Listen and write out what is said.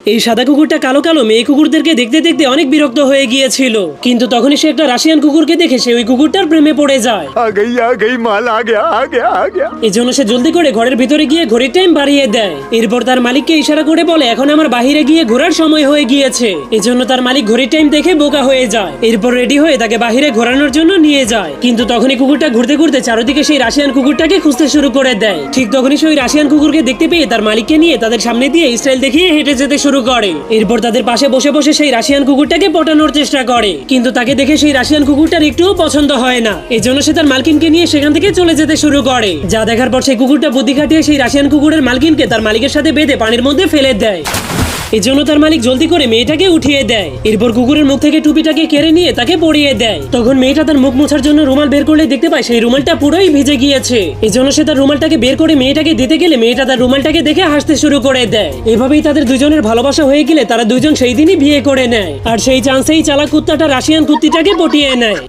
এই সাদা কুকুরটা কালো কালো মেয়ে কুকুরদেরকে দেখতে দেখতে অনেক বিরক্ত হয়ে গিয়েছিল, কিন্তু তখনই সে একটা রাশিয়ান কুকুরকে দেখে সে ওই কুকুরটার প্রেমে পড়ে যায়। आ गई माल आ गया। এই জন্য সে জলদি করে ঘরের ভিতরে গিয়ে ঘড়ির টাইম বাড়িয়ে দেয়। এরপর তার মালিককে ইশারা করে বলে এখন আমার বাহিরে গিয়ে ঘোরার সময় হয়ে গিয়েছে। এই জন্য তার মালিক ঘড়ির টাইম দেখে বোকা হয়ে যায়। এরপর রেডি হয়ে তাকে বাহিরে ঘোরানোর জন্য নিয়ে যায়। কিন্তু তখনই কুকুরটা ঘুরতে ঘুরতে চারদিকে সেই রাশিয়ান কুকুরটাকে খুঁজতে শুরু করে দেয়। ঠিক তখনই সেই রাশিয়ান কুকুরকে দেখতে পেয়ে তার মালিককে নিয়ে তাদের সামনে দিয়ে স্টাইল দেখিয়ে হেঁটে যেতে শুরু করে। এরপর তাদের পাশে বসে বসে সেই রাশিয়ান কুকুরটাকে পটানোর চেষ্টা করে, কিন্তু তাকে দেখে সেই রাশিয়ান কুকুরটার একটুও পছন্দ হয় না। এই জন্য সে তার মালকিনকে নিয়ে সেখান থেকে চলে যেতে শুরু করে। যা দেখার পর সেই কুকুরটা বুদ্ধি খাটিয়ে সেই রাশিয়ান কুকুরের মালকিনকে তার মালিকের সাথে বেঁধে পানির মধ্যে ফেলে দেয়। এই জন্য তার মালিক জলদি করে মেয়েটাকে উঠিয়ে দেয়। এরপর কুকুরের মুখ থেকে টুপিটাকে কেড়ে নিয়ে তাকে পরিয়ে দেয়। তখন মেয়েটা তার মুখ মোছার জন্য রুমাল বের করলে দেখতে পায় সেই রুমালটা পুরোই ভিজে গিয়েছে। এই জন্য সে তার রুমালটাকে বের করে মেয়েটাকে দিতে গেলে মেয়েটা তার রুমালটাকে দেখে হাসতে শুরু করে দেয়। এভাবেই তাদের দুজনের ভালোবাসা হয়ে গেলে তারা দুজন সেই দিনই বিয়ে করে নেয়। আর সেই চান্সেই চালাক কুত্তাটা রাশিয়ান কুত্তিটাকে পটিয়ে নেয়।